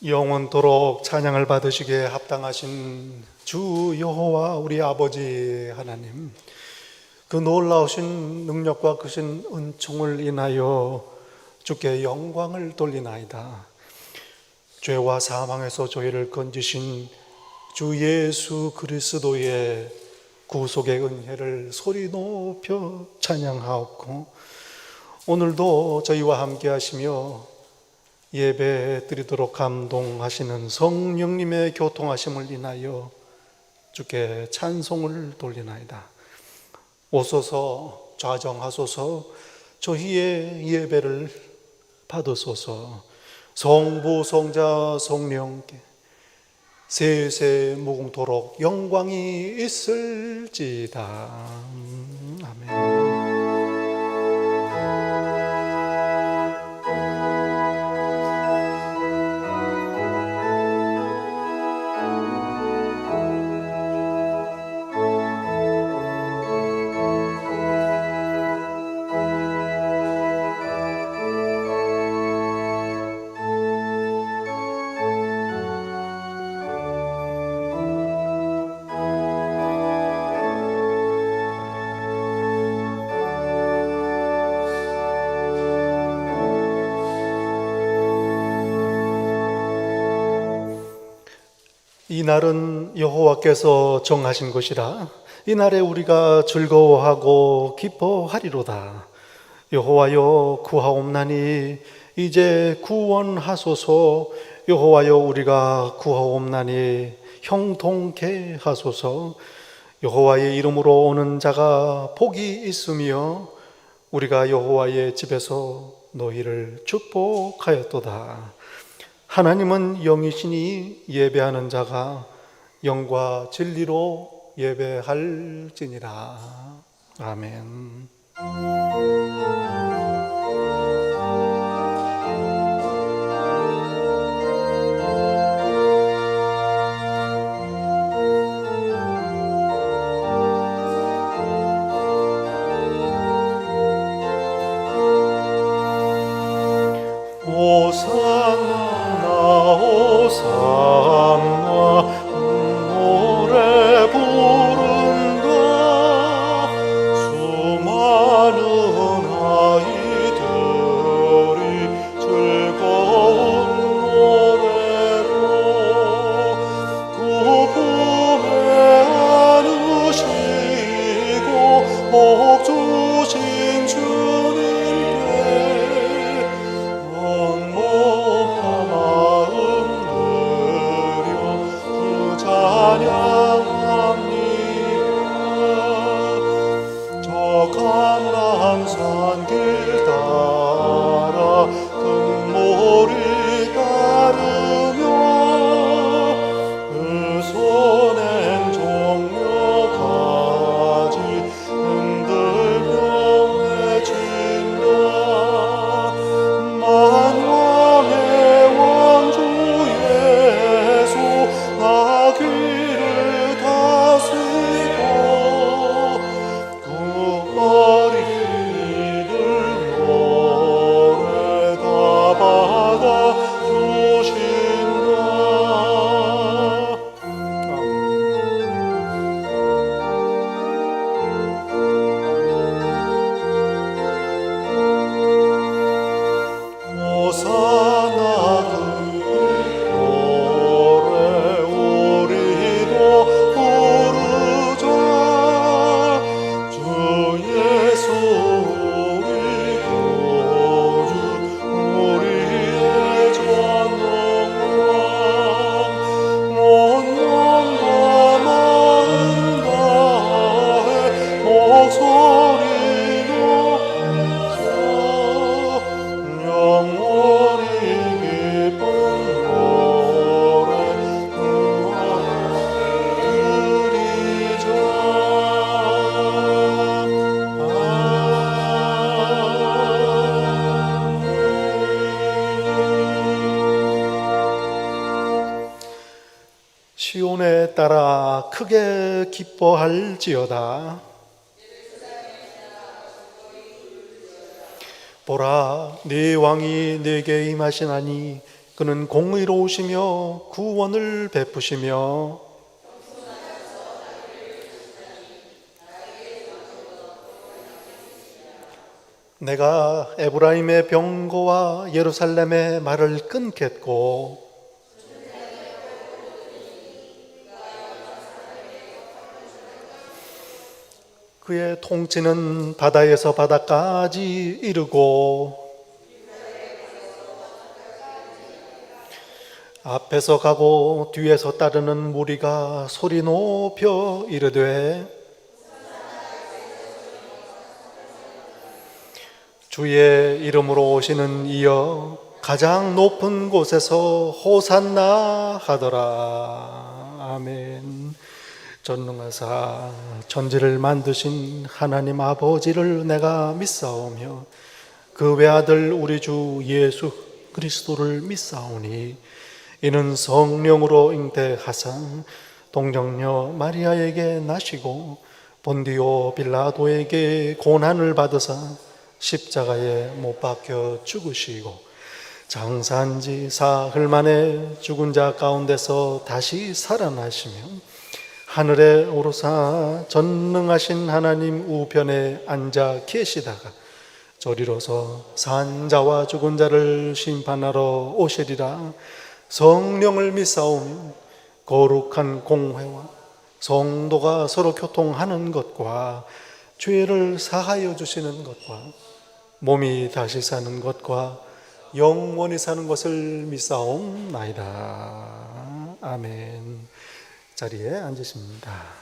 영원토록 찬양을 받으시기에 합당하신 주 여호와 우리 아버지 하나님, 그 놀라우신 능력과 크신 은총을 인하여 주께 영광을 돌리나이다. 죄와 사망에서 저희를 건지신 주 예수 그리스도의 구속의 은혜를 소리 높여 찬양하옵고, 오늘도 저희와 함께 하시며 예배 드리도록 감동하시는 성령님의 교통하심을 인하여 주께 찬송을 돌리나이다. 오소서, 좌정하소서, 저희의 예배를 받으소서. 성부, 성자, 성령께 세세 무궁토록 영광이 있을지다. 아멘. 이날은 여호와께서 정하신 것이라 이날에 우리가 즐거워하고 기뻐하리로다. 여호와여 구하옵나니 이제 구원하소서. 여호와여 우리가 구하옵나니 형통케 하소서. 여호와의 이름으로 오는 자가 복이 있으며 우리가 여호와의 집에서 너희를 축복하였도다. 하나님은 영이시니 예배하는 자가 영과 진리로 예배할지니라. 아멘. 시온에 따라 크게 기뻐할지어다. 보라, 네 왕이 내게 임하시나니 그는 공의로우시며 구원을 베푸시며 내가 에브라임의 병거와 예루살렘의 말을 끊겠고 그의 통치는 바다에서 바다까지 이르고 앞에서 가고 뒤에서 따르는 무리가 소리 높여 이르되 주의 이름으로 오시는 이여 가장 높은 곳에서 호산나 하더라. 아멘. 전능하사 천지를 만드신 하나님 아버지를 내가 믿사오며 그 외아들 우리 주 예수 그리스도를 믿사오니 이는 성령으로 잉태하사 동정녀 마리아에게 나시고 본디오 빌라도에게 고난을 받으사 십자가에 못 박혀 죽으시고 장사한 지 사흘 만에 죽은 자 가운데서 다시 살아나시며 하늘에 오르사 전능하신 하나님 우편에 앉아 계시다가 저리로서 산 자와 죽은 자를 심판하러 오시리라. 성령을 믿사오며 거룩한 공회와 성도가 서로 교통하는 것과 죄를 사하여 주시는 것과 몸이 다시 사는 것과 영원히 사는 것을 믿사옵나이다. 아멘. 자리에 앉으십니다.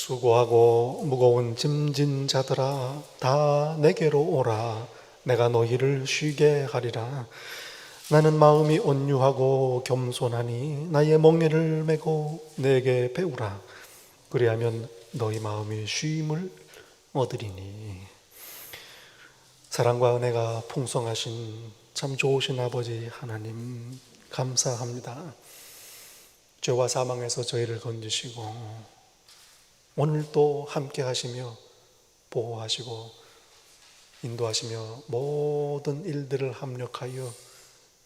수고하고 무거운 짐진 자들아 다 내게로 오라. 내가 너희를 쉬게 하리라. 나는 마음이 온유하고 겸손하니 나의 멍에를 메고 내게 배우라. 그리하면 너희 마음이 쉼을 얻으리니. 사랑과 은혜가 풍성하신 참 좋으신 아버지 하나님 감사합니다. 죄와 사망에서 저희를 건지시고 오늘도 함께 하시며 보호하시고 인도하시며 모든 일들을 합력하여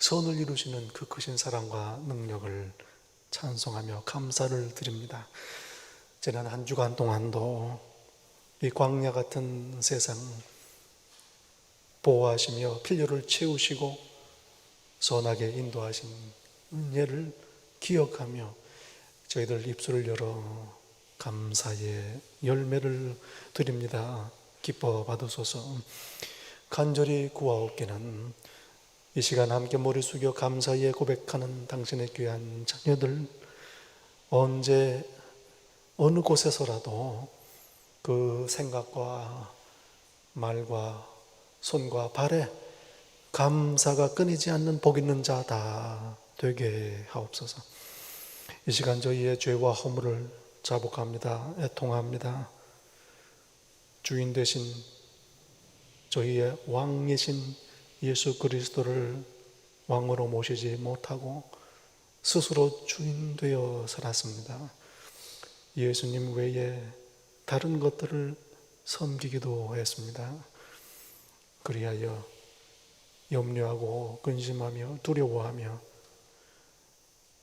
선을 이루시는 그 크신 사랑과 능력을 찬송하며 감사를 드립니다. 지난 한 주간 동안도 이 광야 같은 세상 보호하시며 필요를 채우시고 선하게 인도하신 은혜를 기억하며 저희들 입술을 열어 감사의 열매를 드립니다. 기뻐 받으소서. 간절히 구하옵기는 이 시간 함께 머리 숙여 감사의 고백하는 당신의 귀한 자녀들, 언제 어느 곳에서라도 그 생각과 말과 손과 발에 감사가 끊이지 않는 복 있는 자 다 되게 하옵소서. 이 시간 저희의 죄와 허물을 자복합니다. 애통합니다. 주인 되신 저희의 왕이신 예수 그리스도를 왕으로 모시지 못하고 스스로 주인 되어 살았습니다. 예수님 외에 다른 것들을 섬기기도 했습니다. 그리하여 염려하고 근심하며 두려워하며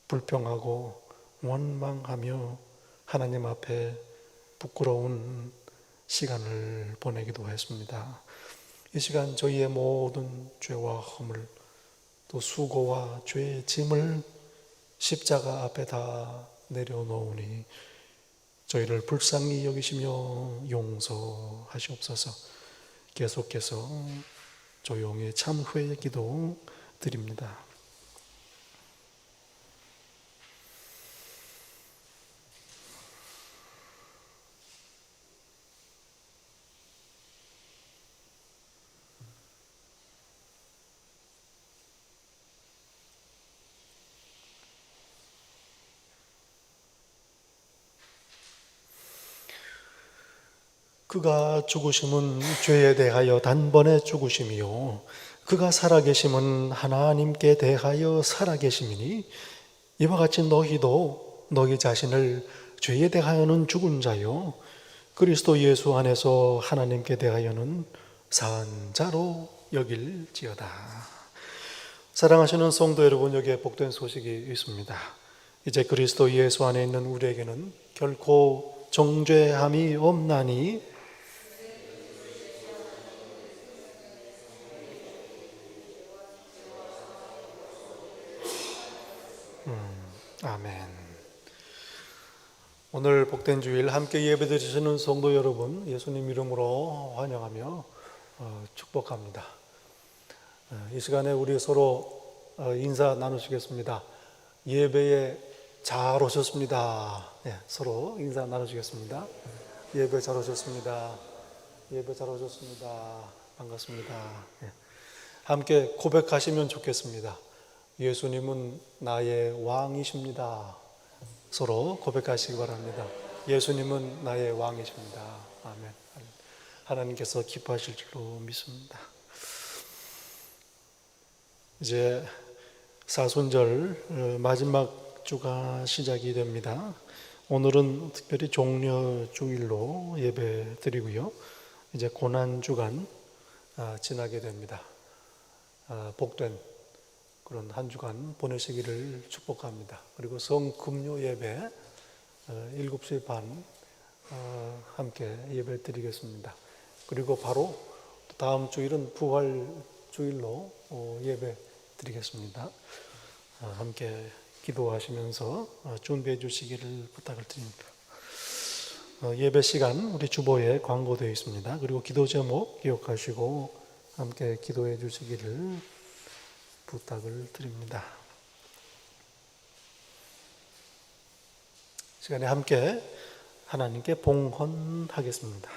불평하고 원망하며 하나님 앞에 부끄러운 시간을 보내기도 했습니다. 이 시간 저희의 모든 죄와 허물, 또 수고와 죄의 짐을 십자가 앞에 다 내려놓으니 저희를 불쌍히 여기시며 용서하시옵소서. 계속해서 조용히 참회의 기도 드립니다. 그가 죽으심은 죄에 대하여 단번에 죽으심이요 그가 살아계심은 하나님께 대하여 살아계심이니 이와 같이 너희도 너희 자신을 죄에 대하여는 죽은 자요 그리스도 예수 안에서 하나님께 대하여는 산 자로 여길지어다. 사랑하시는 성도 여러분, 여기에 복된 소식이 있습니다. 이제 그리스도 예수 안에 있는 우리에게는 결코 정죄함이 없나니 아멘. 오늘 복된 주일 함께 예배드리시는 성도 여러분, 예수님 이름으로 환영하며 축복합니다. 이 시간에 우리 서로 인사 나누시겠습니다. 예배에 잘 오셨습니다. 네, 서로 인사 나누시겠습니다. 예배 잘 오셨습니다. 예배 잘 오셨습니다. 반갑습니다. 네. 함께 고백하시면 좋겠습니다. 예수님은 나의 왕이십니다. 서로 고백하시기 바랍니다. 예수님은 나의 왕이십니다. 아멘. 하나님께서 기뻐하실 줄로 믿습니다. 이제 사순절 마지막 주가 시작이 됩니다. 오늘은 특별히 종려 주일로 예배 드리고요. 이제 고난 주간 지나게 됩니다. 복된 그런 한 주간 보내시기를 축복합니다. 그리고 성금요 예배 7시 반 함께 예배 드리겠습니다. 그리고 바로 다음 주일은 부활 주일로 예배 드리겠습니다. 함께 기도하시면서 준비해 주시기를 부탁을 드립니다. 예배 시간 우리 주보에 광고되어 있습니다. 그리고 기도 제목 기억하시고 함께 기도해 주시기를 부탁을 드립니다. 시간에 함께 하나님께 봉헌하겠습니다.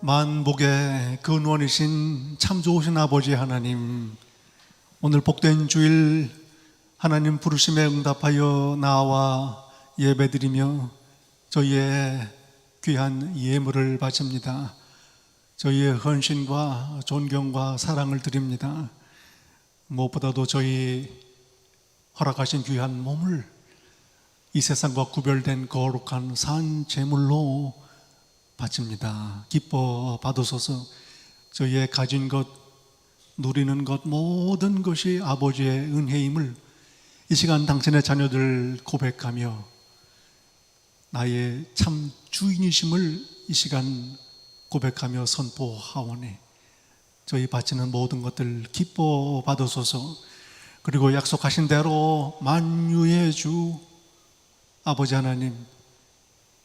만복의 근원이신 참 좋으신 아버지 하나님, 오늘 복된 주일 하나님 부르심에 응답하여 나와 예배드리며 저희의 귀한 예물을 바칩니다. 저희의 헌신과 존경과 사랑을 드립니다. 무엇보다도 저희 허락하신 귀한 몸을 이 세상과 구별된 거룩한 산 제물로 바칩니다. 기뻐 받으소서. 저희의 가진 것, 누리는 것 모든 것이 아버지의 은혜임을 이 시간 당신의 자녀들 고백하며 나의 참 주인이심을 이 시간 고백하며 선포하오니 저희 바치는 모든 것들 기뻐 받으소서. 그리고 약속하신 대로 만유의 주 아버지 하나님,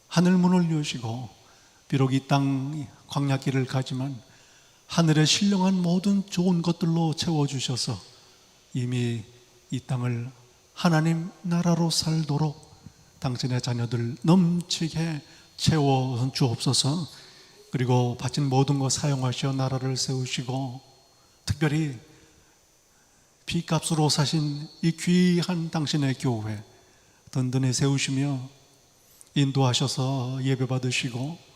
하늘 문을 여시고 비록 이 땅 광야길을 가지만 하늘의 신령한 모든 좋은 것들로 채워주셔서 이미 이 땅을 하나님 나라로 살도록 당신의 자녀들 넘치게 채워 주옵소서. 그리고 바친 모든 것 사용하시어 나라를 세우시고 특별히 피값으로 사신 이 귀한 당신의 교회 든든히 세우시며 인도하셔서 예배 받으시고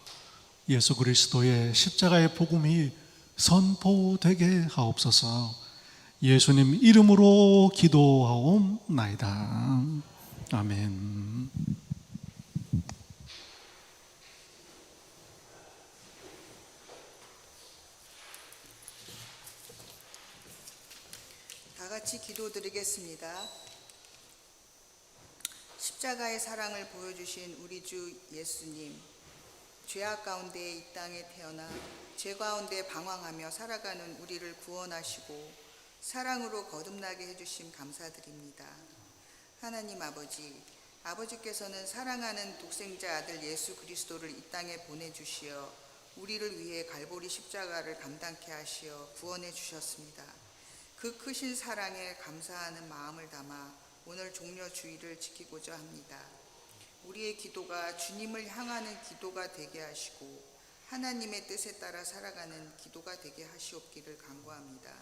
예수 그리스도의 십자가의 복음이 선포되게 하옵소서. 예수님 이름으로 기도하옵나이다. 아멘. 다 같이 기도드리겠습니다. 십자가의 사랑을 보여주신 우리 주 예수님, 죄악 가운데 이 땅에 태어나 죄 가운데 방황하며 살아가는 우리를 구원하시고 사랑으로 거듭나게 해주심 감사드립니다. 하나님 아버지, 아버지께서는 사랑하는 독생자 아들 예수 그리스도를 이 땅에 보내주시어 우리를 위해 갈보리 십자가를 감당케 하시어 구원해 주셨습니다. 그 크신 사랑에 감사하는 마음을 담아 오늘 종려 주일을 지키고자 합니다. 우리의 기도가 주님을 향하는 기도가 되게 하시고 하나님의 뜻에 따라 살아가는 기도가 되게 하시옵기를 간구합니다.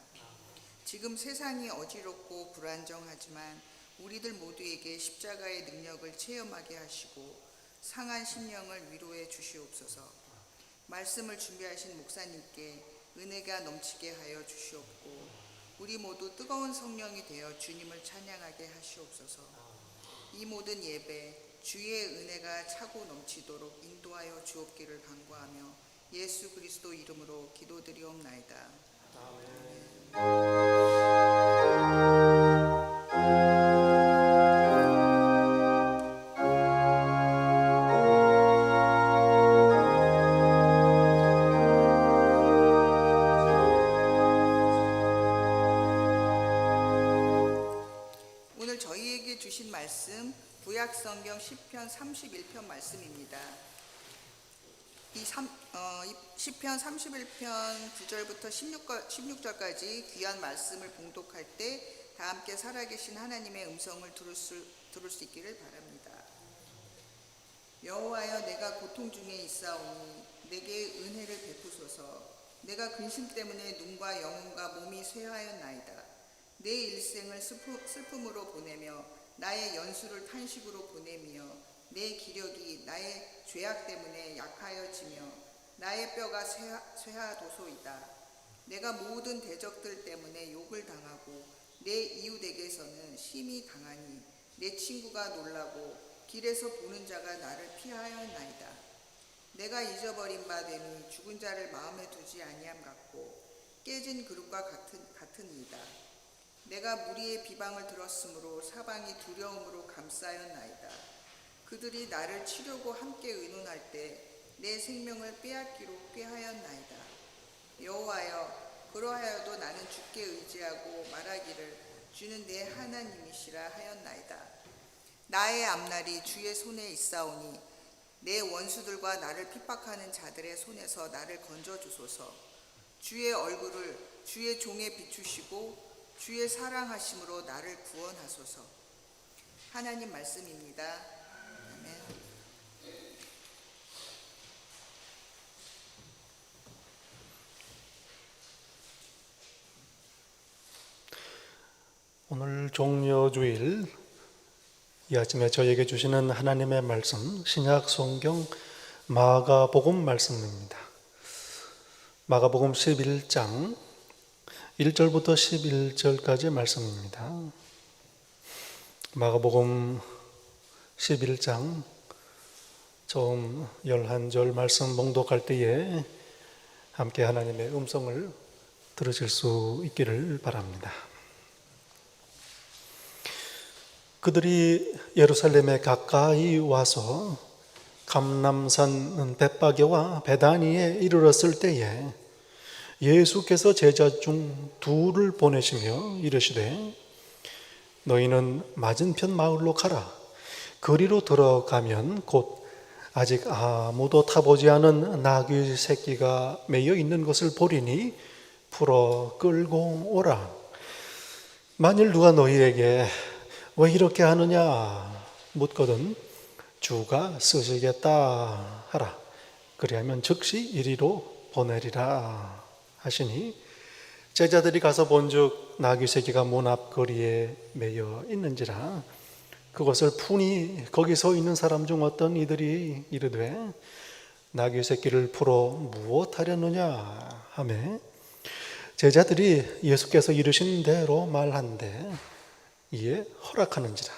지금 세상이 어지럽고 불안정하지만 우리들 모두에게 십자가의 능력을 체험하게 하시고 상한 심령을 위로해 주시옵소서. 말씀을 준비하신 목사님께 은혜가 넘치게 하여 주시옵고 우리 모두 뜨거운 성령이 되어 주님을 찬양하게 하시옵소서. 이 모든 예배 주의 은혜가 차고 넘치도록 인도하여 주옵기를 간구하며 예수 그리스도 이름으로 기도드리옵나이다. 아멘. 오늘 저희에게 주신 말씀 구약성경 시편 31편 말씀입니다. 이 시편 31편 9절부터 16절까지 귀한 말씀을 봉독할 때 다 함께 살아계신 하나님의 음성을 들을 수 있기를 바랍니다. 여호와여, 내가 고통 중에 있사오니 내게 은혜를 베푸소서. 내가 근심 때문에 눈과 영혼과 몸이 쇠하였나이다. 내 일생을 슬픔으로 보내며 나의 연수를 탄식으로 보내며 내 기력이 나의 죄악 때문에 약하여지며 나의 뼈가 쇠하도소이다. 내가 모든 대적들 때문에 욕을 당하고 내 이웃에게서는 심히 당하니 내 친구가 놀라고 길에서 보는 자가 나를 피하였나이다. 내가 잊어버린 바 되니 죽은 자를 마음에 두지 아니함 같고 깨진 그릇과 같으니이다. 내가 무리의 비방을 들었으므로 사방이 두려움으로 감싸였나이다. 그들이 나를 치려고 함께 의논할 때 내 생명을 빼앗기로 꾀하였나이다. 여호와여, 그러하여도 나는 주께 의지하고 말하기를 주는 내 하나님이시라 하였나이다. 나의 앞날이 주의 손에 있사오니 내 원수들과 나를 핍박하는 자들의 손에서 나를 건져주소서. 주의 얼굴을 주의 종에 비추시고 주의 사랑하심으로 나를 구원하소서. 하나님 말씀입니다. 아멘. 종려주일 이 아침에 저에게 주시는 하나님의 말씀, 신약 성경 마가복음 말씀입니다. 마가복음 11장 1절부터 11절까지 말씀입니다. 마가복음 11장 처음 11절 말씀 봉독할 때에 함께 하나님의 음성을 들으실 수 있기를 바랍니다. 그들이 예루살렘에 가까이 와서 감람산 벳바게와 베다니에 이르렀을 때에 예수께서 제자 중 둘을 보내시며 이르시되 너희는 맞은편 마을로 가라. 그리로 들어가면 곧 아직 아무도 타보지 않은 나귀 새끼가 매여 있는 것을 보리니 풀어 끌고 오라. 만일 누가 너희에게 왜 이렇게 하느냐 묻거든 주가 쓰시겠다 하라. 그리하면 즉시 이리로 보내리라 하시니 제자들이 가서 본즉 나귀 새끼가 문 앞 거리에 매여 있는지라. 그것을 푸니 거기 서 있는 사람 중 어떤 이들이 이르되 나귀 새끼를 풀어 무엇하려느냐 하매 제자들이 예수께서 이르신 대로 말한대 이에 허락하는지라.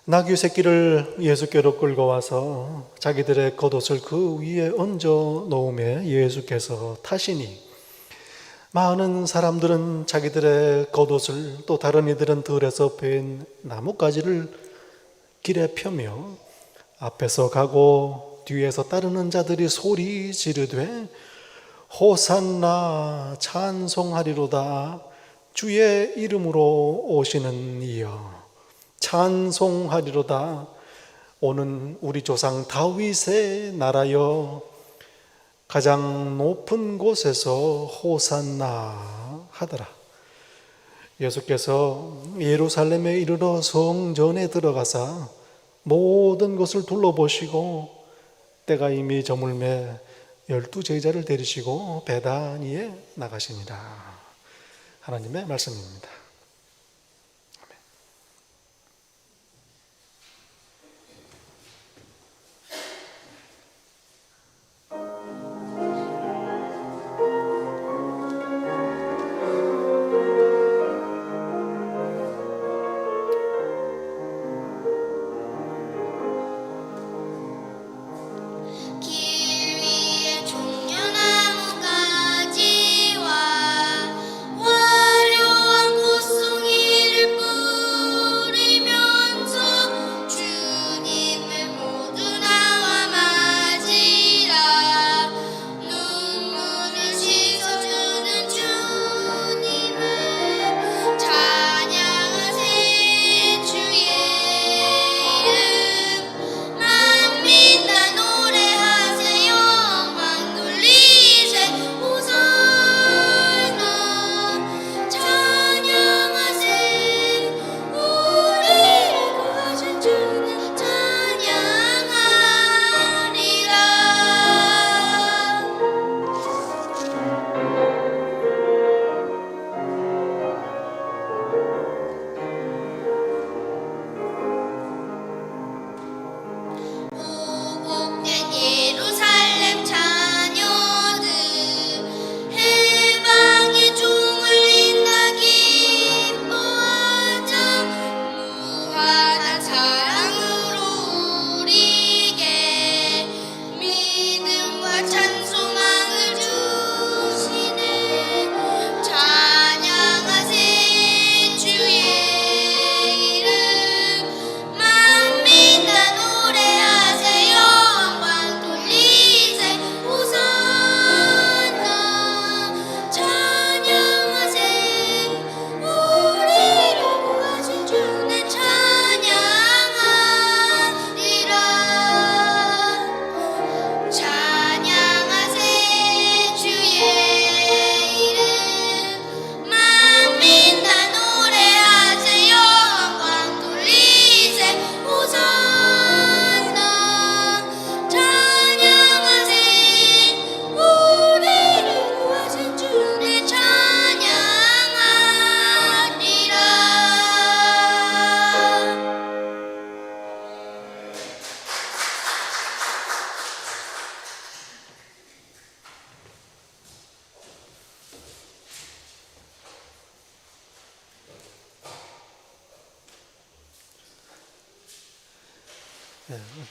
나귀 새끼를 예수께로 끌고 와서 자기들의 겉옷을 그 위에 얹어 놓음에 예수께서 타시니 많은 사람들은 자기들의 겉옷을 또 다른 이들은 들에서 벤 나뭇가지를 길에 펴며 앞에서 가고 뒤에서 따르는 자들이 소리 지르되 호산나 찬송하리로다. 주의 이름으로 오시는 이여 찬송하리로다. 오는 우리 조상 다윗의 나라여 가장 높은 곳에서 호산나 하더라. 예수께서 예루살렘에 이르러 성전에 들어가사 모든 것을 둘러보시고 때가 이미 저물매 12 제자를 데리시고 베다니에 나가시니라. 하나님의 말씀입니다. 종려나무 가지와 화려한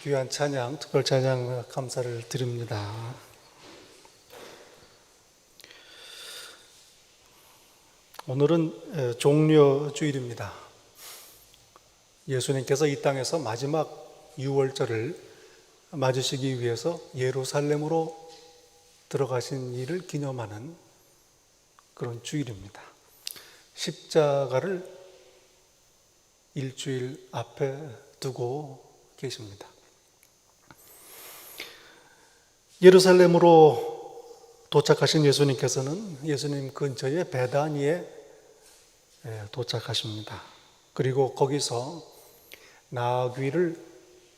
귀한 찬양, 특별 찬양 감사를 드립니다. 오늘은 종려주일입니다. 예수님께서 이 땅에서 마지막 유월절을 맞으시기 위해서 예루살렘으로 들어가신 일을 기념하는 그런 주일입니다. 십자가를 일주일 앞에 두고 계십니다. 예루살렘으로 도착하신 예수님께서는 예수님 근처의 베다니에 도착하십니다. 그리고 거기서 나귀를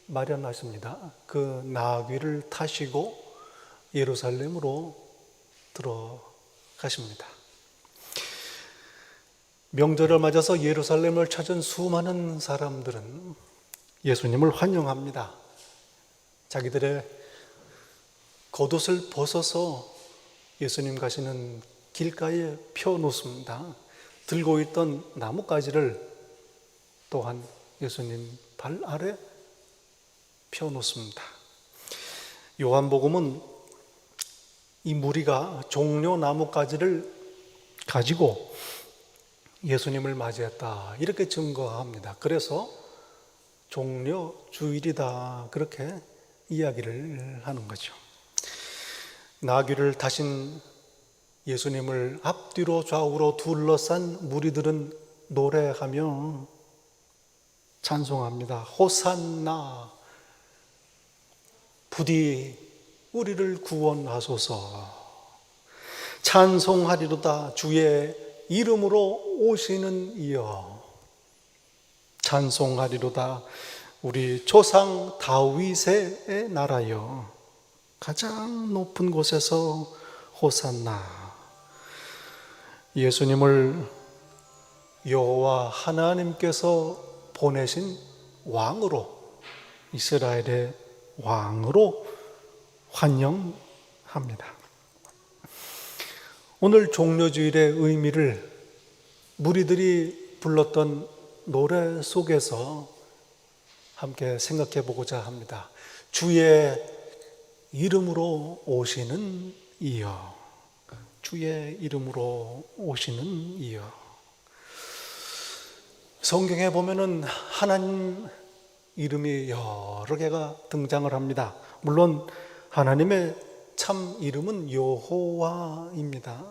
마련하십니다. 그 나귀를 타시고 예루살렘으로 들어가십니다. 명절을 맞아서 예루살렘을 찾은 수많은 사람들은 예수님을 환영합니다. 자기들의 겉옷을 벗어서 예수님 가시는 길가에 펴놓습니다. 들고 있던 나뭇가지를 또한 예수님 발 아래 펴놓습니다. 요한복음은 이 무리가 종려 나뭇가지를 가지고 예수님을 맞이했다 이렇게 증거합니다. 그래서 종려 주일이다 그렇게 이야기를 하는 거죠. 나귀를 타신 예수님을 앞뒤로 좌우로 둘러싼 무리들은 노래하며 찬송합니다. 호산나, 부디 우리를 구원하소서. 찬송하리로다 주의 이름으로 오시는 이여. 찬송하리로다 우리 조상 다윗의 나라여. 가장 높은 곳에서 호산나. 예수님을 여호와 하나님께서 보내신 왕으로, 이스라엘의 왕으로 환영합니다. 오늘 종려주일의 의미를 무리들이 불렀던 노래 속에서 함께 생각해 보고자 합니다. 주의 이름으로 오시는 이여. 주의 이름으로 오시는 이여. 성경에 보면은 하나님 이름이 여러 개가 등장을 합니다. 물론 하나님의 참 이름은 여호와입니다.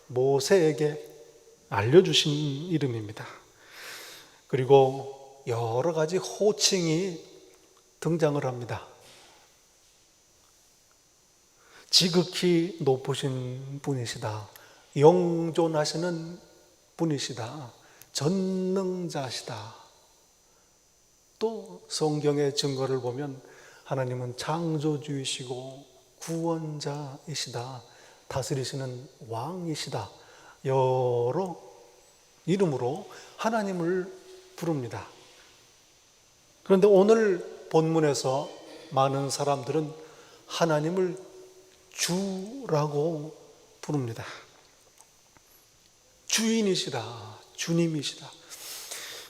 모세에게 알려주신 이름입니다. 그리고 여러 가지 호칭이 등장을 합니다. 지극히 높으신 분이시다. 영존하시는 분이시다. 전능자시다. 또 성경의 증거를 보면 하나님은 창조주이시고 구원자이시다. 다스리시는 왕이시다. 여러 이름으로 하나님을 부릅니다. 그런데 오늘 본문에서 많은 사람들은 하나님을 주라고 부릅니다. 주인이시다. 주님이시다.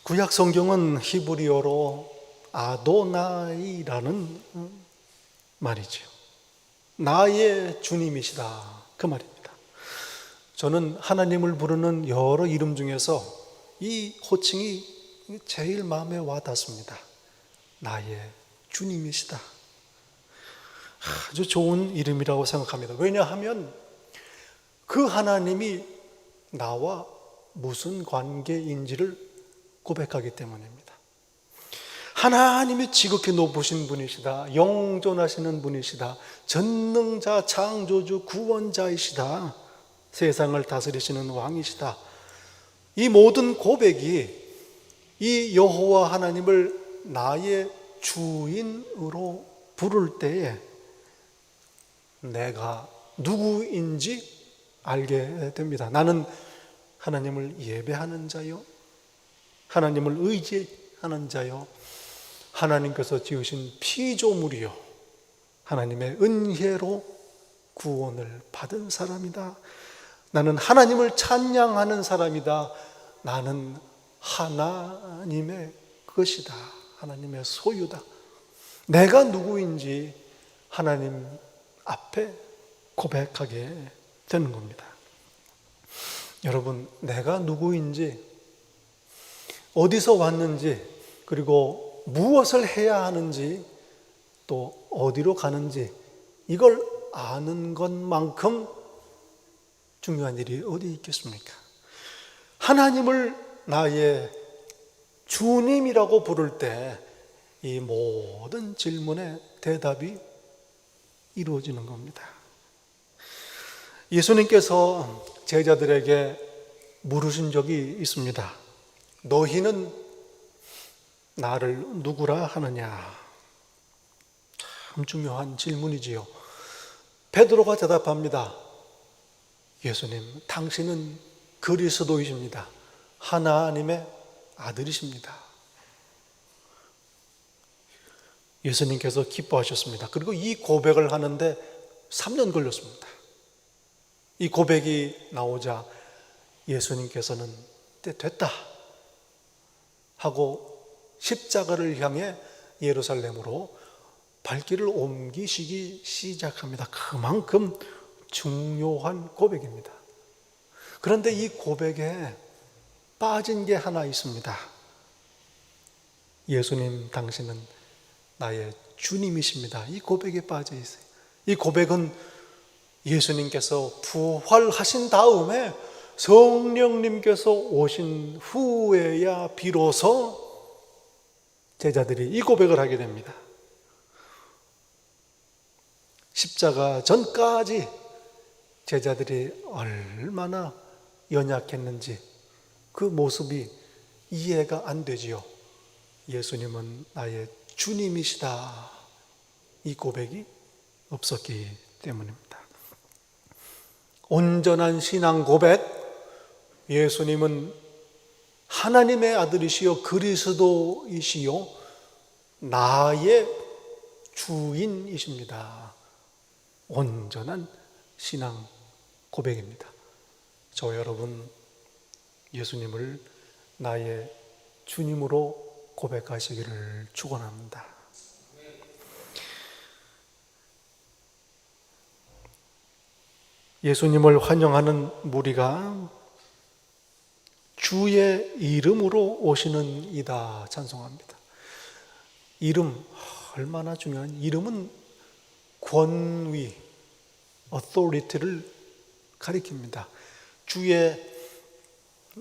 구약 성경은 히브리어로 아도나이라는 말이죠. 나의 주님이시다. 그 말입니다. 저는 하나님을 부르는 여러 이름 중에서 이 호칭이 제일 마음에 와 닿습니다. 나의 주님이시다. 아주 좋은 이름이라고 생각합니다. 왜냐하면 그 하나님이 나와 무슨 관계인지를 고백하기 때문입니다. 하나님이 지극히 높으신 분이시다. 영존하시는 분이시다. 전능자, 창조주, 구원자이시다. 세상을 다스리시는 왕이시다. 이 모든 고백이 이 여호와 하나님을 나의 주인으로 부를 때에 내가 누구인지 알게 됩니다. 나는 하나님을 예배하는 자요, 하나님을 의지하는 자요, 하나님께서 지으신 피조물이요, 하나님의 은혜로 구원을 받은 사람이다. 나는 하나님을 찬양하는 사람이다. 나는 하나님의 것이다. 하나님의 소유다. 내가 누구인지 하나님 앞에 고백하게 되는 겁니다. 여러분, 내가 누구인지, 어디서 왔는지, 그리고 무엇을 해야 하는지, 또 어디로 가는지, 이걸 아는 것만큼 중요한 일이 어디 있겠습니까? 하나님을 나의 주님이라고 부를 때 이 모든 질문의 대답이 이루어지는 겁니다. 예수님께서 제자들에게 물으신 적이 있습니다. 너희는 나를 누구라 하느냐? 참 중요한 질문이지요. 베드로가 대답합니다. 예수님, 당신은 그리스도이십니다. 하나님의 아들이십니다. 예수님께서 기뻐하셨습니다. 그리고 이 고백을 하는데 3년 걸렸습니다. 이 고백이 나오자 예수님께서는 됐다 하고 십자가를 향해 예루살렘으로 발길을 옮기시기 시작합니다. 그만큼 중요한 고백입니다. 그런데 이 고백에 빠진 게 하나 있습니다. 예수님, 당신은 나의 주님이십니다. 이 고백에 빠져 있어요. 이 고백은 예수님께서 부활하신 다음에 성령님께서 오신 후에야 비로소 제자들이 이 고백을 하게 됩니다. 십자가 전까지 제자들이 얼마나 연약했는지 그 모습이 이해가 안 되지요. 예수님은 나의 주님이시다. 이 고백이 없었기 때문입니다. 온전한 신앙 고백, 예수님은 하나님의 아들이시요 그리스도이시요 나의 주인이십니다. 온전한 신앙 고백입니다. 저 여러분, 예수님을 나의 주님으로 고백하시기를 축원합니다. 예수님을 환영하는 무리가 주의 이름으로 오시는 이다 찬송합니다. 이름, 얼마나 중요한, 이름은 권위, authority를 가리킵니다. 주의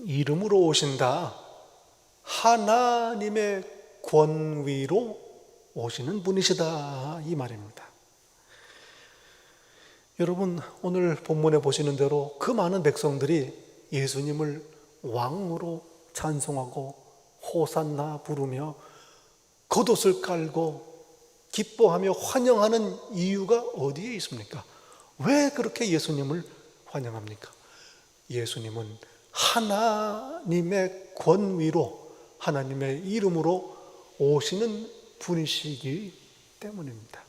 이름으로 오신다. 하나님의 권위로 오시는 분이시다, 이 말입니다. 여러분, 오늘 본문에 보시는 대로 그 많은 백성들이 예수님을 왕으로 찬송하고 호산나 부르며 겉옷을 깔고 기뻐하며 환영하는 이유가 어디에 있습니까? 왜 그렇게 예수님을 환영합니까? 예수님은 하나님의 권위로, 하나님의 이름으로 오시는 분이시기 때문입니다.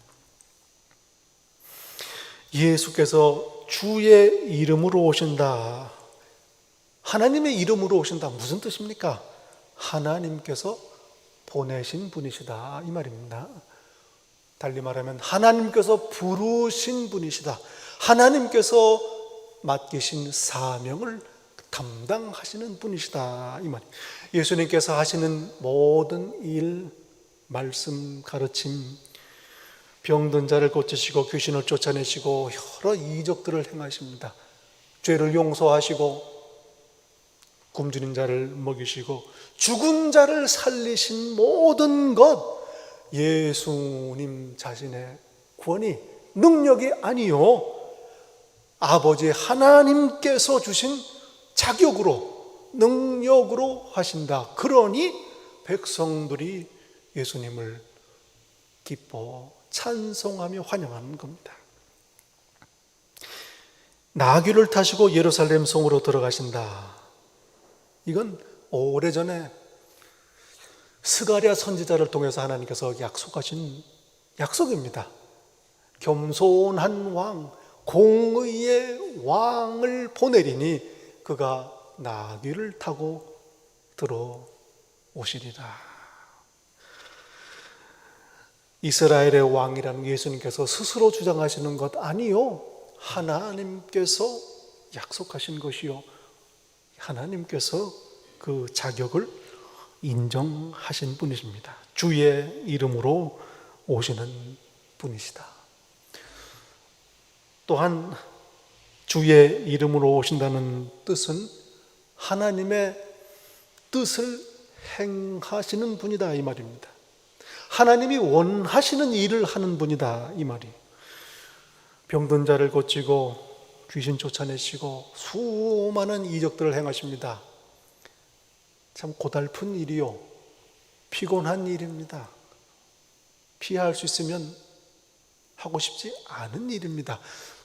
예수께서 주의 이름으로 오신다. 하나님의 이름으로 오신다. 무슨 뜻입니까? 하나님께서 보내신 분이시다, 이 말입니다. 달리 말하면 하나님께서 부르신 분이시다. 하나님께서 맡기신 사명을 담당하시는 분이시다, 이 말입니다. 예수님께서 하시는 모든 일, 말씀, 가르침, 병든 자를 고치시고 귀신을 쫓아내시고 여러 이적들을 행하십니다. 죄를 용서하시고 굶주린 자를 먹이시고 죽은 자를 살리신 모든 것, 예수님 자신의 권위, 능력이 아니요 아버지 하나님께서 주신 자격으로, 능력으로 하신다. 그러니 백성들이 예수님을 기뻐 찬송하며 환영하는 겁니다. 나귀를 타시고 예루살렘 성으로 들어가신다. 이건 오래전에 스가랴 선지자를 통해서 하나님께서 약속하신 약속입니다. 겸손한 왕, 공의의 왕을 보내리니 그가 나귀를 타고 들어오시리라. 이스라엘의 왕이라는 예수님께서 스스로 주장하시는 것 아니요. 하나님께서 약속하신 것이요. 하나님께서 그 자격을 인정하신 분이십니다. 주의 이름으로 오시는 분이시다. 또한 주의 이름으로 오신다는 뜻은 하나님의 뜻을 행하시는 분이다 이 말입니다. 하나님이 원하시는 일을 하는 분이다 이 말이. 병든 자를 고치고 귀신 쫓아내시고 수많은 이적들을 행하십니다. 참 고달픈 일이요, 피곤한 일입니다. 피할 수 있으면 하고 싶지 않은 일입니다.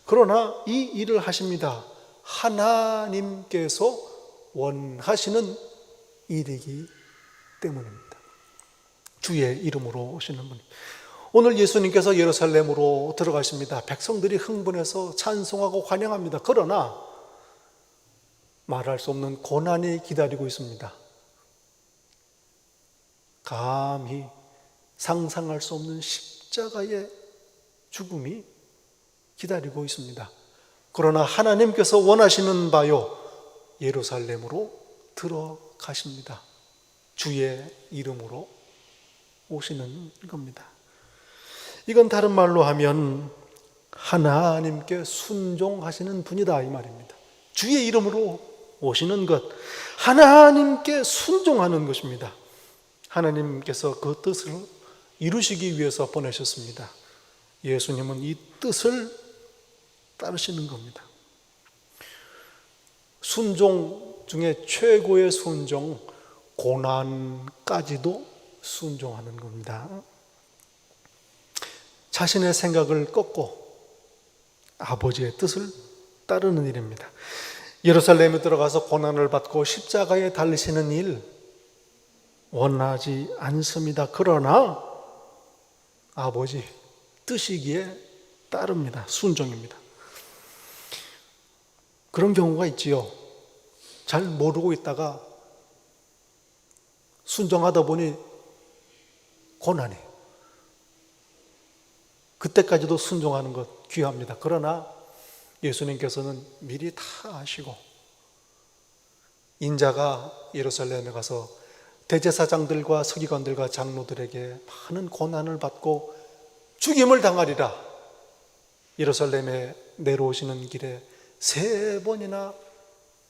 그러나 이 일을 하십니다. 하나님께서 원하시는 일이기 때문입니다. 주의 이름으로 오시는 분. 오늘 예수님께서 예루살렘으로 들어가십니다. 백성들이 흥분해서 찬송하고 환영합니다. 그러나 말할 수 없는 고난이 기다리고 있습니다. 감히 상상할 수 없는 십자가의 죽음이 기다리고 있습니다. 그러나 하나님께서 원하시는 바요, 예루살렘으로 들어가십니다. 주의 이름으로 오시는 겁니다. 이건 다른 말로 하면 하나님께 순종하시는 분이다 이 말입니다. 주의 이름으로 오시는 것, 하나님께 순종하는 것입니다. 하나님께서 그 뜻을 이루시기 위해서 보내셨습니다. 예수님은 이 뜻을 따르시는 겁니다. 순종 중에 최고의 순종, 고난까지도 순종하는 겁니다. 자신의 생각을 꺾고 아버지의 뜻을 따르는 일입니다. 예루살렘에 들어가서 고난을 받고 십자가에 달리시는 일 원하지 않습니다. 그러나 아버지 뜻이기에 따릅니다. 순종입니다. 그런 경우가 있지요. 잘 모르고 있다가 순종하다 보니 고난이, 그때까지도 순종하는 것 귀합니다. 그러나 예수님께서는 미리 다 아시고 인자가 예루살렘에 가서 대제사장들과 서기관들과 장로들에게 많은 고난을 받고 죽임을 당하리라 예루살렘에 내려오시는 길에 3번이나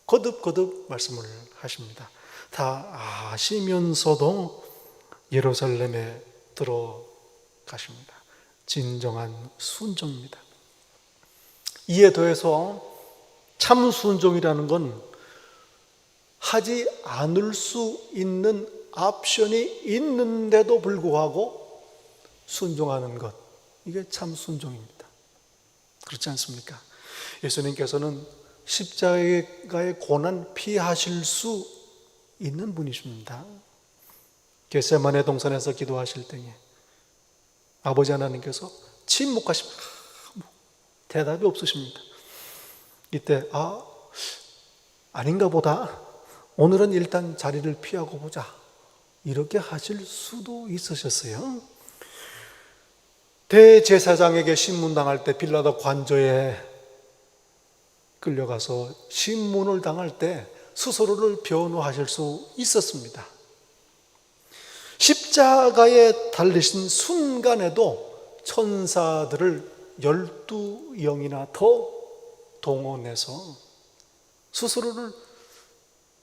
거듭거듭 말씀을 하십니다. 다 아시면서도 예루살렘에 들어가십니다. 진정한 순종입니다. 이에 더해서 참 순종이라는 건 하지 않을 수 있는 옵션이 있는데도 불구하고 순종하는 것, 이게 참 순종입니다. 그렇지 않습니까? 예수님께서는 십자가의 고난 피하실 수 있는 분이십니다. 겟세마네 동산에서 기도하실 때에 아버지 하나님께서 침묵하십니다. 대답이 없으십니다. 이때 아닌가 보다, 오늘은 일단 자리를 피하고 보자, 이렇게 하실 수도 있으셨어요. 대제사장에게 신문당할 때 빌라도 관저에 끌려가서 신문을 당할 때 스스로를 변호하실 수 있었습니다. 십자가에 달리신 순간에도 천사들을 12영이나 더 동원해서 스스로를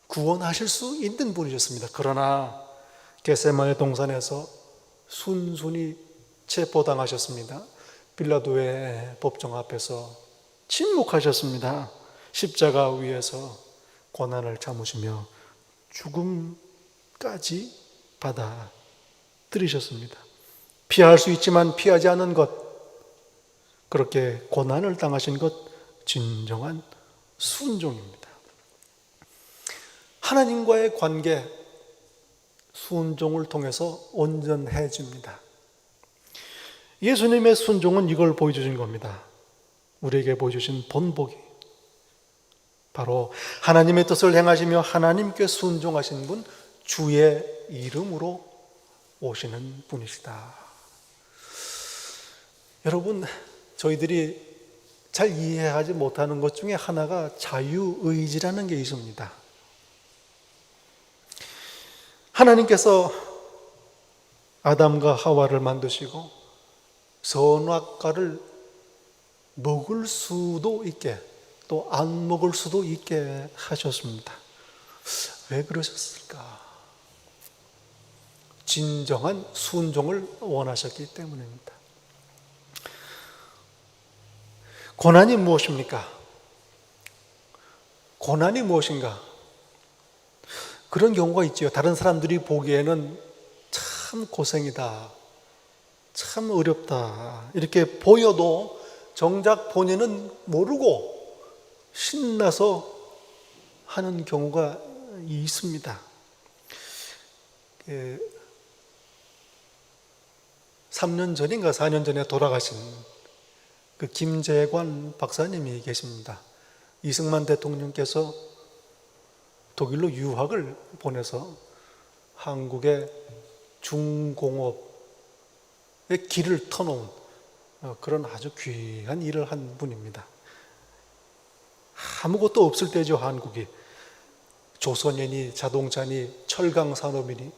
구원하실 수 있는 분이셨습니다. 그러나 겟세마네 동산에서 순순히 체포당하셨습니다. 빌라도의 법정 앞에서 침묵하셨습니다. 십자가 위에서 고난을 참으시며 죽음까지 받아들이셨습니다. 피할 수 있지만 피하지 않은 것, 그렇게 고난을 당하신 것, 진정한 순종입니다. 하나님과의 관계, 순종을 통해서 온전해집니다. 예수님의 순종은 이걸 보여주신 겁니다. 우리에게 보여주신 본보기, 바로 하나님의 뜻을 행하시며 하나님께 순종하신 분, 주의 이름으로 오시는 분이시다. 여러분, 저희들이 잘 이해하지 못하는 것 중에 하나가 자유의지라는 게 있습니다. 하나님께서 아담과 하와를 만드시고 선악과를 먹을 수도 있게 또 안 먹을 수도 있게 하셨습니다. 왜 그러셨을까? 진정한 순종을 원하셨기 때문입니다. 고난이 무엇입니까? 고난이 무엇인가? 그런 경우가 있지요. 다른 사람들이 보기에는 참 고생이다, 참 어렵다 이렇게 보여도 정작 본인은 모르고 신나서 하는 경우가 있습니다. 3년 전인가 4년 전에 돌아가신 그 김재관 박사님이 계십니다. 이승만 대통령께서 독일로 유학을 보내서 한국의 중공업의 길을 터놓은 그런 아주 귀한 일을 한 분입니다. 아무것도 없을 때죠, 한국이. 조선이니 자동차니 철강산업이니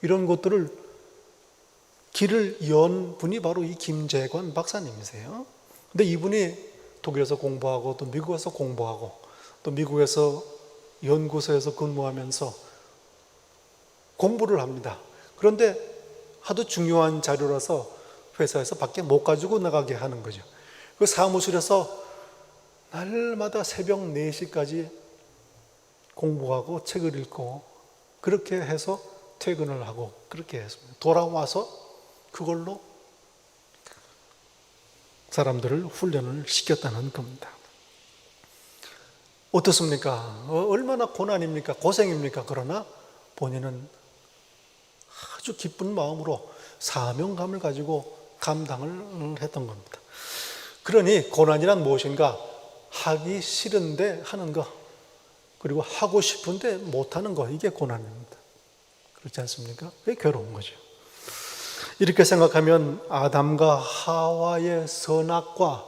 이런 것들을 길을 연 분이 바로 이 김재관 박사님이세요. 근데 이분이 독일에서 공부하고 또 미국에서 공부하고 또 미국에서 연구소에서 근무하면서 공부를 합니다. 그런데 하도 중요한 자료라서 회사에서 밖에 못 가지고 나가게 하는 거죠. 그 사무실에서 날마다 새벽 4시까지 공부하고 책을 읽고 그렇게 해서 퇴근을 하고 그렇게 했습니다. 돌아와서 그걸로 사람들을 훈련을 시켰다는 겁니다. 어떻습니까? 얼마나 고난입니까? 고생입니까? 그러나 본인은 아주 기쁜 마음으로 사명감을 가지고 감당을 했던 겁니다. 그러니 고난이란 무엇인가? 하기 싫은데 하는 거, 그리고 하고 싶은데 못하는 거, 이게 고난입니다. 그렇지 않습니까? 그게 괴로운 거죠. 이렇게 생각하면 아담과 하와의 선악과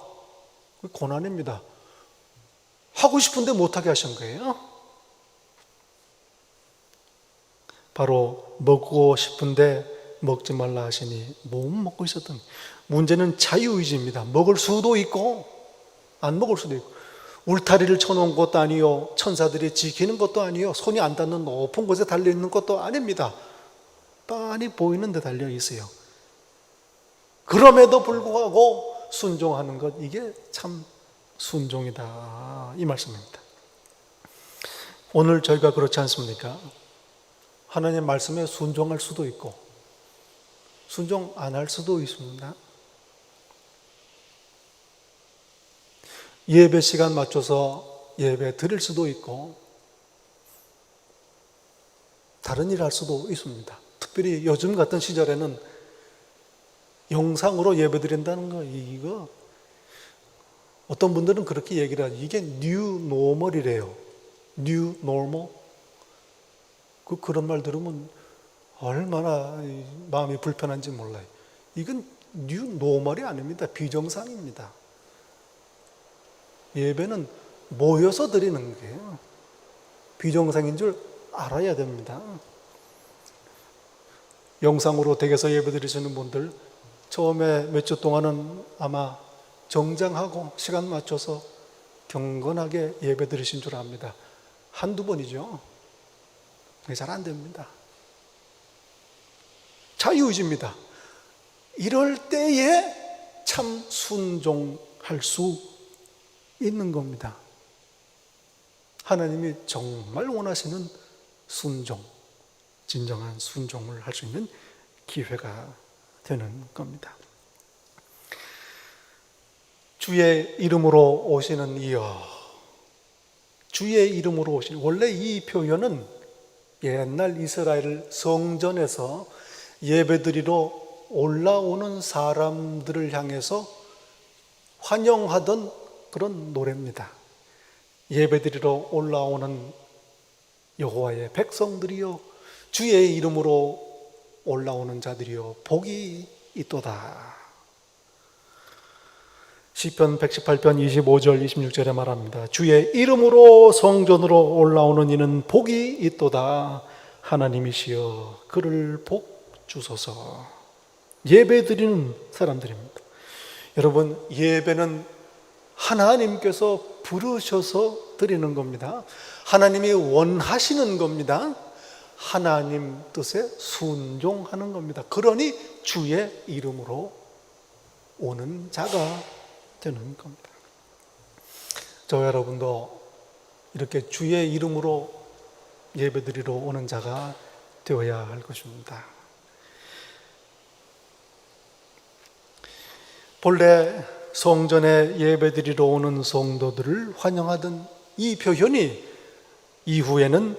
고난입니다. 하고 싶은데 못하게 하신 거예요. 바로 먹고 싶은데 먹지 말라 하시니 못 먹고 있었던, 문제는 자유의지입니다. 먹을 수도 있고 안 먹을 수도 있고, 울타리를 쳐놓은 것도 아니요, 천사들이 지키는 것도 아니요, 손이 안 닿는 높은 곳에 달려있는 것도 아닙니다. 빤히 보이는 데 달려있어요. 그럼에도 불구하고 순종하는 것, 이게 참 순종이다, 이 말씀입니다. 오늘 저희가 그렇지 않습니까? 하나님 말씀에 순종할 수도 있고 순종 안 할 수도 있습니다. 예배 시간 맞춰서 예배 드릴 수도 있고 다른 일 할 수도 있습니다. 특별히 요즘 같은 시절에는 영상으로 예배 드린다는 거, 이거 어떤 분들은 그렇게 얘기를 하죠. 이게 뉴 노멀이래요. 뉴 노멀. 그런 말 들으면 얼마나 마음이 불편한지 몰라요. 이건 뉴 노멀이 아닙니다. 비정상입니다. 예배는 모여서 드리는 거예요. 비정상인 줄 알아야 됩니다. 영상으로 댁에서 예배 드리시는 분들 처음에 몇 주 동안은 아마 정장하고 시간 맞춰서 경건하게 예배 드리신 줄 압니다. 한두 번이죠. 잘 안 됩니다. 자유의지입니다. 이럴 때에 참 순종할 수 있는 겁니다. 하나님이 정말 원하시는 순종, 진정한 순종을 할 수 있는 기회가 되는 겁니다. 주의 이름으로 오시는 이여, 주의 이름으로 오시는, 원래 이 표현은 옛날 이스라엘 성전에서 예배드리러 올라오는 사람들을 향해서 환영하던 그런 노래입니다. 예배드리러 올라오는 여호와의 백성들이여, 주의 이름으로 올라오는 자들이여 복이 있도다. 시편 118편 25절 26절에 말합니다. 주의 이름으로 성전으로 올라오는 이는 복이 있도다. 하나님이시여 그를 복 주소서. 예배 드리는 사람들입니다. 여러분, 예배는 하나님께서 부르셔서 드리는 겁니다. 하나님이 원하시는 겁니다. 하나님 뜻에 순종하는 겁니다. 그러니 주의 이름으로 오는 자가 되는 겁니다. 저 여러분도 이렇게 주의 이름으로 예배드리러 오는 자가 되어야 할 것입니다. 본래 성전에 예배드리러 오는 성도들을 환영하던 이 표현이 이후에는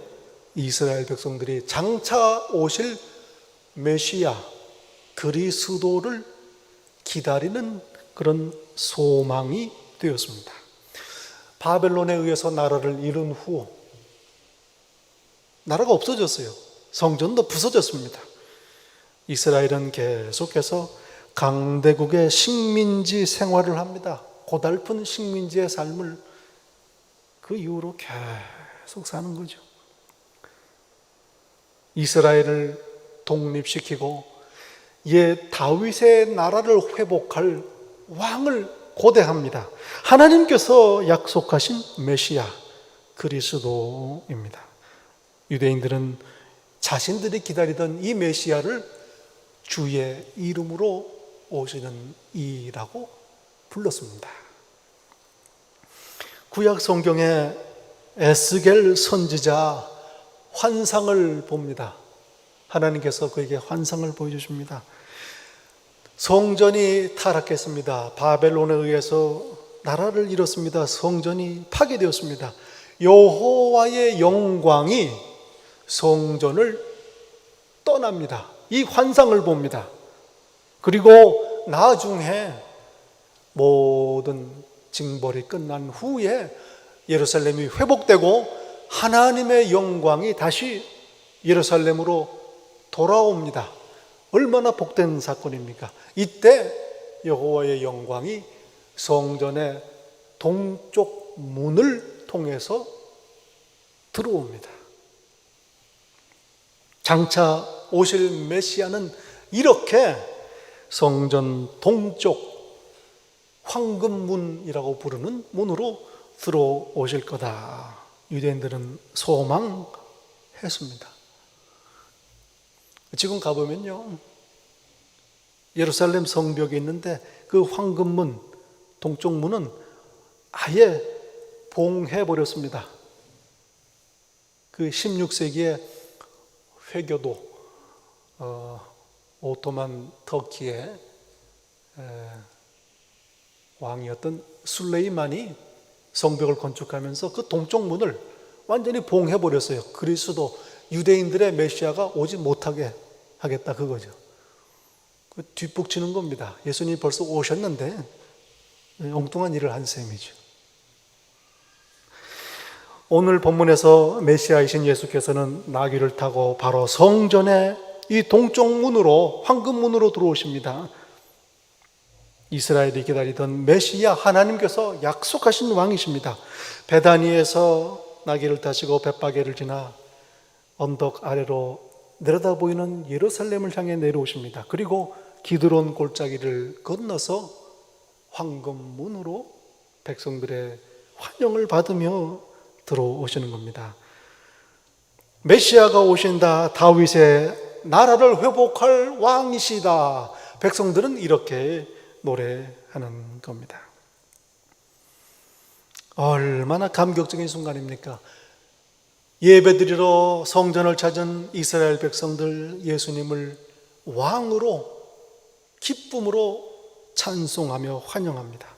이스라엘 백성들이 장차 오실 메시아 그리스도를 기다리는 그런 소망이 되었습니다. 바벨론에 의해서 나라를 잃은 후 나라가 없어졌어요. 성전도 부서졌습니다. 이스라엘은 계속해서 강대국의 식민지 생활을 합니다. 고달픈 식민지의 삶을 그 이후로 계속 사는 거죠. 이스라엘을 독립시키고 옛 다윗의 나라를 회복할 왕을 고대합니다. 하나님께서 약속하신 메시아 그리스도입니다. 유대인들은 자신들이 기다리던 이 메시아를 주의 이름으로 오시는 이라고 불렀습니다. 구약 성경에 에스겔 선지자 환상을 봅니다. 하나님께서 그에게 환상을 보여주십니다. 성전이 타락했습니다. 바벨론에 의해서 나라를 잃었습니다. 성전이 파괴되었습니다. 여호와의 영광이 성전을 떠납니다. 이 환상을 봅니다. 그리고 나중에 모든 징벌이 끝난 후에 예루살렘이 회복되고 하나님의 영광이 다시 예루살렘으로 돌아옵니다. 얼마나 복된 사건입니까? 이때 여호와의 영광이 성전의 동쪽 문을 통해서 들어옵니다. 장차 오실 메시아는 이렇게 성전 동쪽 황금문이라고 부르는 문으로 들어오실 거다. 유대인들은 소망했습니다. 지금 가보면요, 예루살렘 성벽이 있는데 그 황금문, 동쪽 문은 아예 봉해버렸습니다. 그 16세기에 회교도 오토만 터키의 왕이었던 술레이만이 성벽을 건축하면서 그 동쪽 문을 완전히 봉해버렸어요. 그리스도 유대인들의 메시아가 오지 못하게 하겠다 그거죠. 그 뒷북치는 겁니다. 예수님이 벌써 오셨는데 엉뚱한 일을 한 셈이죠. 오늘 본문에서 메시아이신 예수께서는 나귀를 타고 바로 성전의 이 동쪽 문으로 황금문으로 들어오십니다. 이스라엘이 기다리던 메시아 하나님께서 약속하신 왕이십니다. 베다니에서 나귀를 타시고 벳바게를 지나 언덕 아래로 내려다 보이는 예루살렘을 향해 내려오십니다. 그리고 기드론 골짜기를 건너서 황금문으로 백성들의 환영을 받으며 들어오시는 겁니다. 메시아가 오신다. 다윗의 나라를 회복할 왕이시다. 백성들은 이렇게 노래하는 겁니다. 얼마나 감격적인 순간입니까? 예배드리러 성전을 찾은 이스라엘 백성들, 예수님을 왕으로 기쁨으로 찬송하며 환영합니다.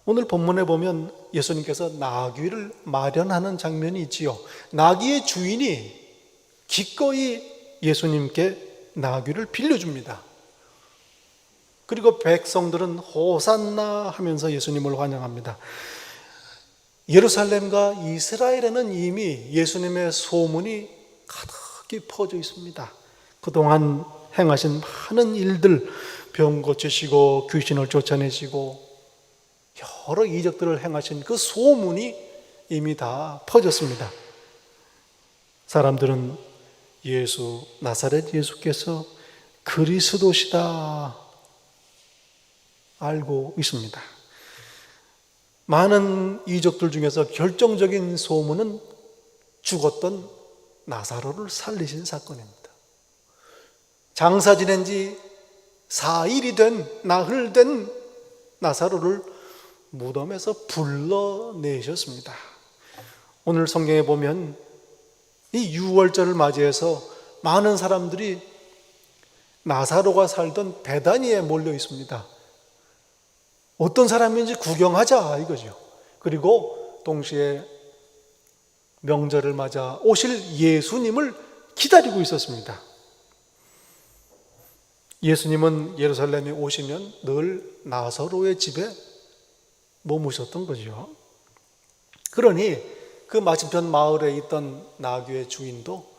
오늘 본문에 보면 예수님께서 나귀를 마련하는 장면이 있지요. 나귀의 주인이 기꺼이 예수님께 나귀를 빌려줍니다. 그리고 백성들은 호산나 하면서 예수님을 환영합니다. 예루살렘과 이스라엘에는 이미 예수님의 소문이 가득히 퍼져 있습니다. 그동안 행하신 많은 일들, 병 고치시고 귀신을 쫓아내시고 여러 이적들을 행하신 그 소문이 이미 다 퍼졌습니다. 사람들은 예수, 나사렛 예수께서 그리스도시다 알고 있습니다. 많은 이적들 중에서 결정적인 소문은 죽었던 나사로를 살리신 사건입니다. 장사 지낸 지 4일이 된 나흘 된 나사로를 무덤에서 불러내셨습니다. 오늘 성경에 보면 이 유월절을 맞이해서 많은 사람들이 나사로가 살던 베다니에 몰려 있습니다. 어떤 사람인지 구경하자 이거죠. 그리고 동시에 명절을 맞아 오실 예수님을 기다리고 있었습니다. 예수님은 예루살렘에 오시면 늘 나사로의 집에 머무셨던 거죠. 그러니 그 맞은편 마을에 있던 나귀의 주인도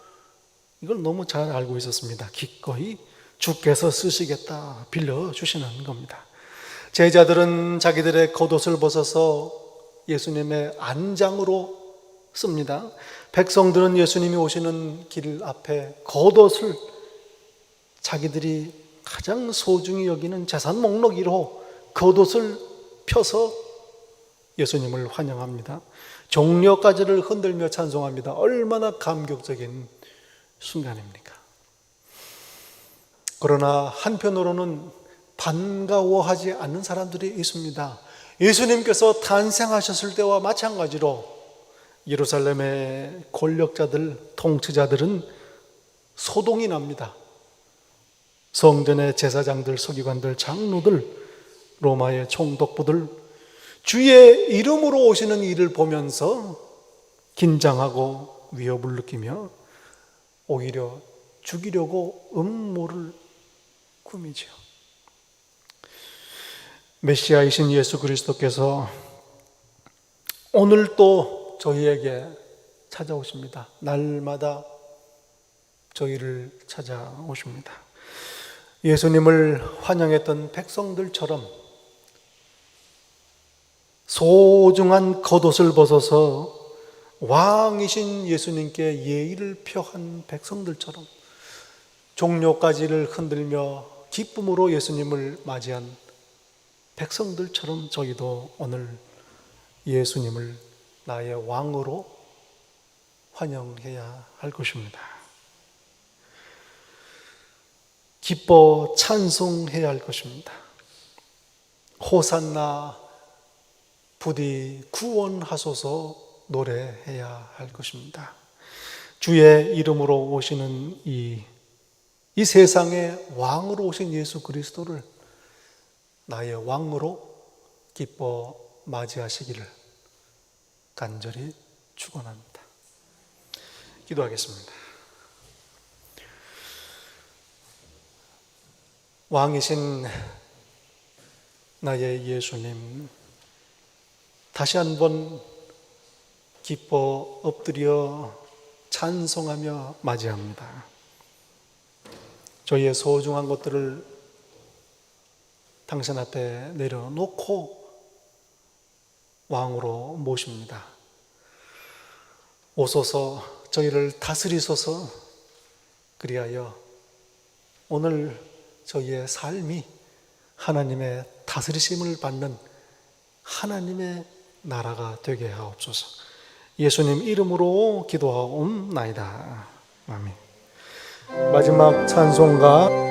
이걸 너무 잘 알고 있었습니다. 기꺼이 주께서 쓰시겠다 빌려주시는 겁니다. 제자들은 자기들의 겉옷을 벗어서 예수님의 안장으로 씁니다. 백성들은 예수님이 오시는 길 앞에 겉옷을 자기들이 가장 소중히 여기는 재산 목록 1호 겉옷을 펴서 예수님을 환영합니다. 종려가지를 흔들며 찬송합니다. 얼마나 감격적인 순간입니까? 그러나 한편으로는 반가워하지 않는 사람들이 있습니다. 예수님께서 탄생하셨을 때와 마찬가지로 예루살렘의 권력자들, 통치자들은 소동이 납니다. 성전의 제사장들, 서기관들, 장로들, 로마의 총독부들 주의 이름으로 오시는 이를 보면서 긴장하고 위협을 느끼며 오히려 죽이려고 음모를 꾸미죠. 메시아이신 예수 그리스도께서 오늘 또 저희에게 찾아오십니다. 날마다 저희를 찾아오십니다. 예수님을 환영했던 백성들처럼 소중한 겉옷을 벗어서 왕이신 예수님께 예의를 표한 백성들처럼 종려가지를 흔들며 기쁨으로 예수님을 맞이한 백성들처럼 저희도 오늘 예수님을 나의 왕으로 환영해야 할 것입니다. 기뻐 찬송해야 할 것입니다. 호산나 부디 구원하소서 노래해야 할 것입니다. 주의 이름으로 오시는 이 세상의 왕으로 오신 예수 그리스도를 나의 왕으로 기뻐 맞이하시기를 간절히 축원합니다. 기도하겠습니다. 왕이신 나의 예수님, 다시 한번 기뻐 엎드려 찬송하며 맞이합니다. 저희의 소중한 것들을 당신 앞에 내려놓고 왕으로 모십니다. 오소서 저희를 다스리소서. 그리하여 오늘 저희의 삶이 하나님의 다스리심을 받는 하나님의 나라가 되게 하옵소서. 예수님 이름으로 기도하옵나이다. 아멘. 마지막 찬송가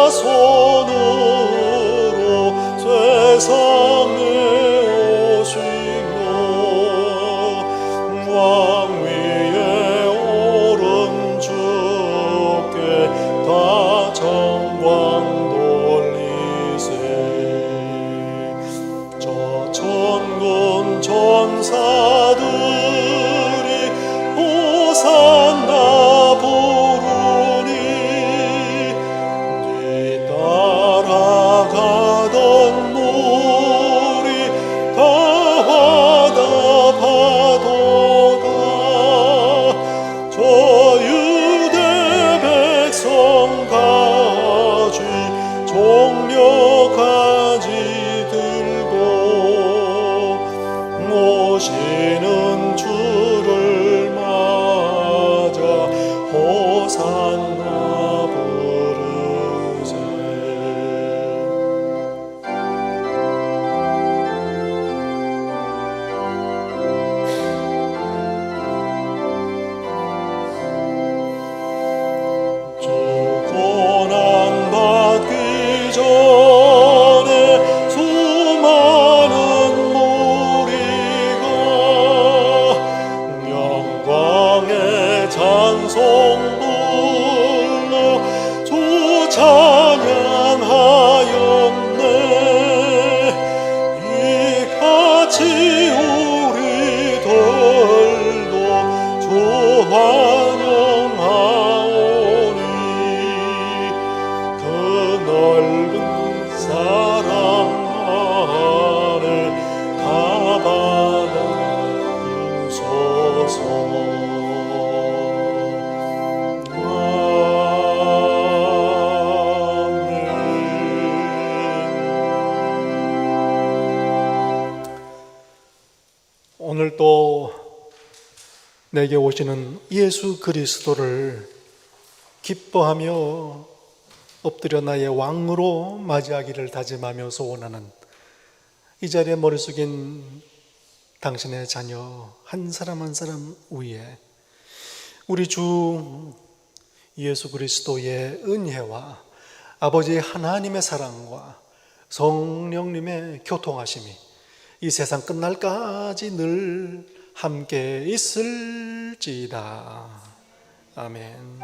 손으로 세상에 천군 천사들이 호산나 부르니 뒤따라가던 무리 다 화답하도다. 저 유대 백성 가지 종려 가지 들고 오시는 주를 맞아 호산나 부르세. 주 고난 받기 전에 수많은 무리가 영광의 찬송 불러 주 찬양하였네. 이같이 우리들도 주 환영하오니 그 넓은 사랑 안에 다 받아주소서. 오늘 또 내게 오시는 예수 그리스도를 기뻐하며 엎드려 나의 왕으로 맞이하기를 다짐하며 소원하는 이 자리에 머리 숙인 당신의 자녀 한 사람 한 사람 위에 우리 주 예수 그리스도의 은혜와 아버지 하나님의 사랑과 성령님의 교통하심이 이 세상 끝날까지 늘 함께 있을지이다. 아멘.